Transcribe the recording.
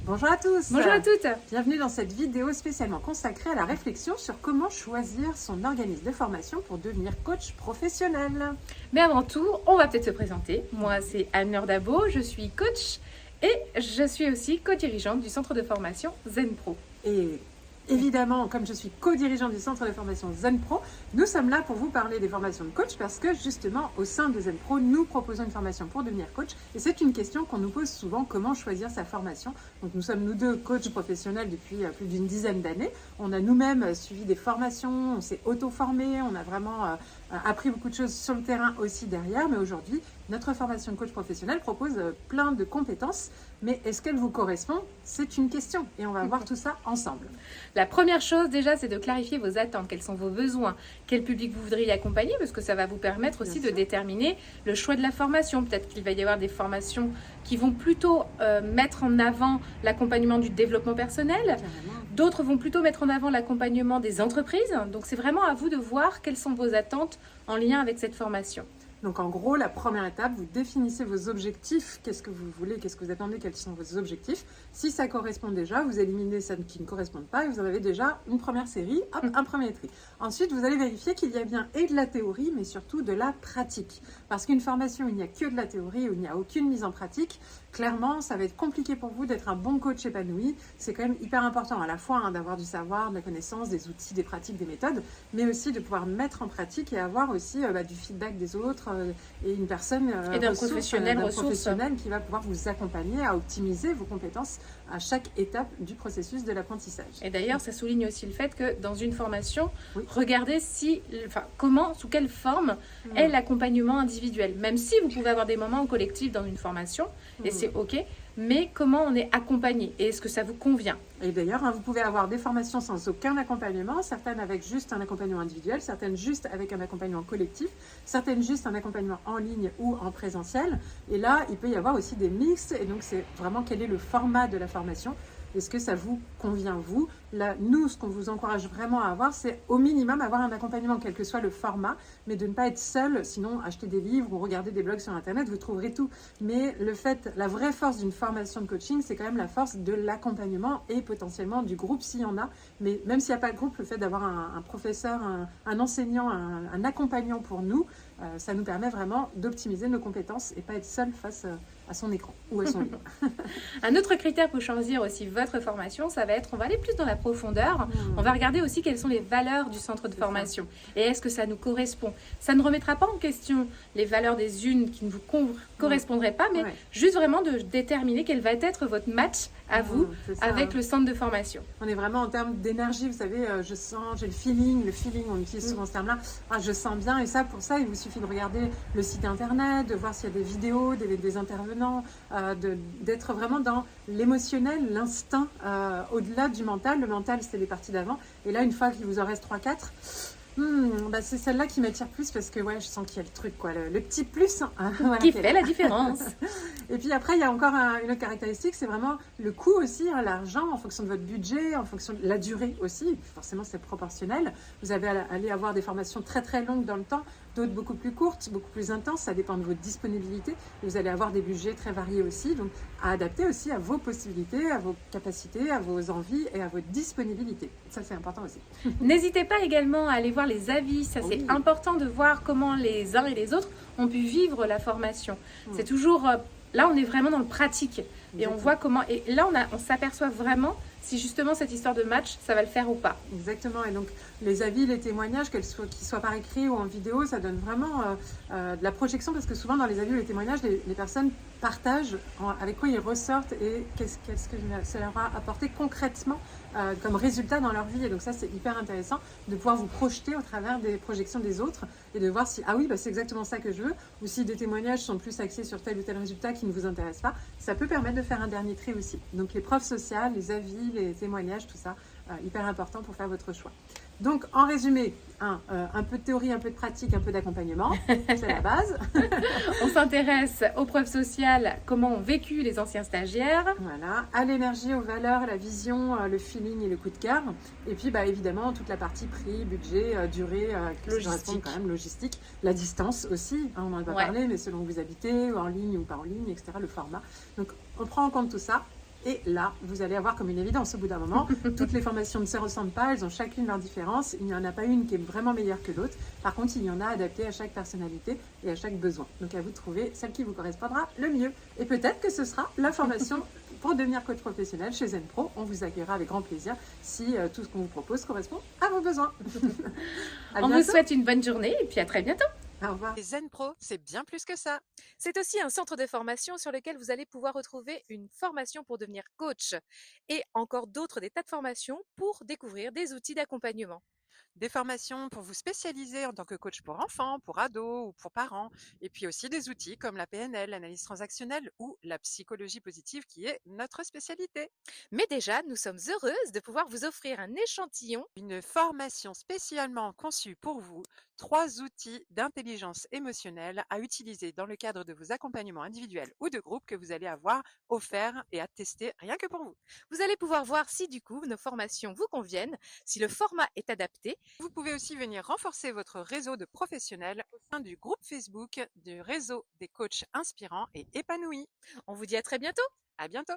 Bonjour à tous. Bonjour à toutes. Bienvenue dans cette vidéo spécialement consacrée à la réflexion sur comment choisir son organisme de formation pour devenir coach professionnel. Mais avant tout, on va peut-être se présenter. Moi, c'est Anne-Laure Dabo, je suis coach et je suis aussi co-dirigeante du centre de formation ZenPro. Et évidemment, comme je suis co-dirigeante du centre de formation ZenPro, nous sommes là pour vous parler des formations de coach parce que justement, au sein de ZenPro, nous proposons une formation pour devenir coach. Et c'est une question qu'on nous pose souvent, comment choisir sa formation. Donc nous sommes nous deux coachs professionnels depuis plus d'une dizaine d'années. On a nous-mêmes suivi des formations, on s'est auto-formé, on a vraiment appris beaucoup de choses sur le terrain aussi derrière. Mais aujourd'hui, notre formation de coach professionnel propose plein de compétences. Mais est-ce qu'elle vous correspond? C'est une question et on va voir tout ça ensemble. La première chose déjà, c'est de clarifier vos attentes, quels sont vos besoins, quel public vous voudriez accompagner, parce que ça va vous permettre aussi de déterminer le choix de la formation. Peut-être qu'il va y avoir des formations qui vont plutôt mettre en avant l'accompagnement du développement personnel. D'autres vont plutôt mettre en avant l'accompagnement des entreprises. Donc c'est vraiment à vous de voir quelles sont vos attentes en lien avec cette formation. Donc en gros, la première étape, vous définissez vos objectifs. Qu'est-ce que vous voulez, qu'est-ce que vous attendez, quels sont vos objectifs. Si ça correspond déjà, vous éliminez celles qui ne correspondent pas et vous en avez déjà une première série, hop, un premier tri. Ensuite, vous allez vérifier qu'il y a bien et de la théorie, mais surtout de la pratique. Parce qu'une formation où il n'y a que de la théorie, où il n'y a aucune mise en pratique, clairement, ça va être compliqué pour vous d'être un bon coach épanoui. C'est quand même hyper important à la fois d'avoir du savoir, de la connaissance, des outils, des pratiques, des méthodes, mais aussi de pouvoir mettre en pratique et avoir aussi du feedback des autres et une personne et d'un professionnel qui va pouvoir vous accompagner à optimiser vos compétences à chaque étape du processus de l'apprentissage. Et d'ailleurs, ça souligne aussi le fait que dans une formation, regardez comment, sous quelle forme est l'accompagnement individuel. Même si vous pouvez avoir des moments en collectif dans une formation, et c'est OK, mais comment on est accompagné et est-ce que ça vous convient? Et d'ailleurs, vous pouvez avoir des formations sans aucun accompagnement, certaines avec juste un accompagnement individuel, certaines juste avec un accompagnement collectif, certaines juste un accompagnement en ligne ou en présentiel. Et là, il peut y avoir aussi des mix. Et donc, c'est vraiment quel est le format de la formation. Est-ce que ça vous convient, vous? Là, nous, ce qu'on vous encourage vraiment à avoir, c'est au minimum avoir un accompagnement, quel que soit le format, mais de ne pas être seul. Sinon, acheter des livres ou regarder des blogs sur Internet, vous trouverez tout. Mais la vraie force d'une formation de coaching, c'est quand même la force de l'accompagnement et potentiellement du groupe s'il y en a. Mais même s'il n'y a pas de groupe, le fait d'avoir un professeur, un enseignant, un accompagnant pour nous, ça nous permet vraiment d'optimiser nos compétences et pas être seul face à son écran ou à son livre. Un autre critère pour choisir aussi votre formation, ça va être, on va aller plus dans la profondeur, on va regarder aussi quelles sont les valeurs du centre de formation et est-ce que ça nous correspond. Ça ne remettra pas en question les valeurs des unes qui ne vous correspondraient pas, mais juste vraiment de déterminer quel va être votre match à vous avec le centre de formation. On est vraiment en termes d'énergie, vous savez, je sens, j'ai le feeling, on utilise souvent ce terme-là, je sens bien et ça, pour ça, il vous suffit de regarder le site internet, de voir s'il y a des vidéos, des intervenants, d'être vraiment dans l'émotionnel, l'instinct, au-delà du mental. Le mental, c'est les parties d'avant. Et là, une fois qu'il vous en reste 3-4, c'est celle-là qui m'attire plus parce que je sens qu'il y a le truc, le petit plus. Qui fait la différence. Et puis après, il y a encore une autre caractéristique, c'est vraiment le coût aussi, l'argent en fonction de votre budget, en fonction de la durée aussi. Forcément, c'est proportionnel. Vous allez avoir des formations très très longues dans le temps, d'autres beaucoup plus courtes, beaucoup plus intenses. Ça dépend de votre disponibilité. Et vous allez avoir des budgets très variés aussi, donc à adapter aussi à vos possibilités, à vos capacités, à vos envies et à votre disponibilité. Ça, c'est important aussi. N'hésitez pas également à aller voir les avis. Ça, c'est important de voir comment les uns et les autres ont pu vivre la formation. C'est toujours... Là, on est vraiment dans le pratique et on voit comment. Et là, on s'aperçoit vraiment si justement cette histoire de match, ça va le faire ou pas. Exactement. Et donc, les avis, les témoignages, qu'ils soient par écrit ou en vidéo, ça donne vraiment de la projection parce que souvent, dans les avis ou les témoignages, les personnes partagent avec quoi ils ressortent et qu'est-ce que ça leur a apporté concrètement comme résultat dans leur vie. Et donc ça, c'est hyper intéressant de pouvoir vous projeter au travers des projections des autres et de voir si, c'est exactement ça que je veux, ou si des témoignages sont plus axés sur tel ou tel résultat qui ne vous intéresse pas. Ça peut permettre de faire un dernier tri aussi. Donc les preuves sociales, les avis, les témoignages, tout ça, hyper important pour faire votre choix. Donc, en résumé, un peu de théorie, un peu de pratique, un peu d'accompagnement, c'est la base. On s'intéresse aux preuves sociales, comment ont vécu les anciens stagiaires. Voilà, à l'énergie, aux valeurs, à la vision, le feeling et le coup de cœur. Et puis, évidemment, toute la partie prix, budget, durée, logistique. Quand même, logistique, la distance aussi, on n'en a pas parlé, mais selon où vous habitez, en ligne ou pas en ligne, etc., le format. Donc, on prend en compte tout ça. Et là, vous allez avoir comme une évidence au bout d'un moment. Toutes les formations ne se ressemblent pas, elles ont chacune leurs différences. Il n'y en a pas une qui est vraiment meilleure que l'autre. Par contre, il y en a adaptées à chaque personnalité et à chaque besoin. Donc à vous de trouver celle qui vous correspondra le mieux. Et peut-être que ce sera la formation pour devenir coach professionnel chez ZenPro. On vous accueillera avec grand plaisir si tout ce qu'on vous propose correspond à vos besoins. On vous souhaite une bonne journée et puis à très bientôt. Au revoir. Et ZenPro, c'est bien plus que ça. C'est aussi un centre de formation sur lequel vous allez pouvoir retrouver une formation pour devenir coach et encore d'autres, des tas de formations pour découvrir des outils d'accompagnement. Des formations pour vous spécialiser en tant que coach pour enfants, pour ados ou pour parents. Et puis aussi des outils comme la PNL, l'analyse transactionnelle ou la psychologie positive qui est notre spécialité. Mais déjà, nous sommes heureuses de pouvoir vous offrir un échantillon. Une formation spécialement conçue pour vous, 3 outils d'intelligence émotionnelle à utiliser dans le cadre de vos accompagnements individuels ou de groupe que vous allez avoir offerts et à tester rien que pour vous. Vous allez pouvoir voir si du coup nos formations vous conviennent, si le format est adapté. Vous pouvez aussi venir renforcer votre réseau de professionnels au sein du groupe Facebook du réseau des coachs inspirants et épanouis. On vous dit à très bientôt. À bientôt!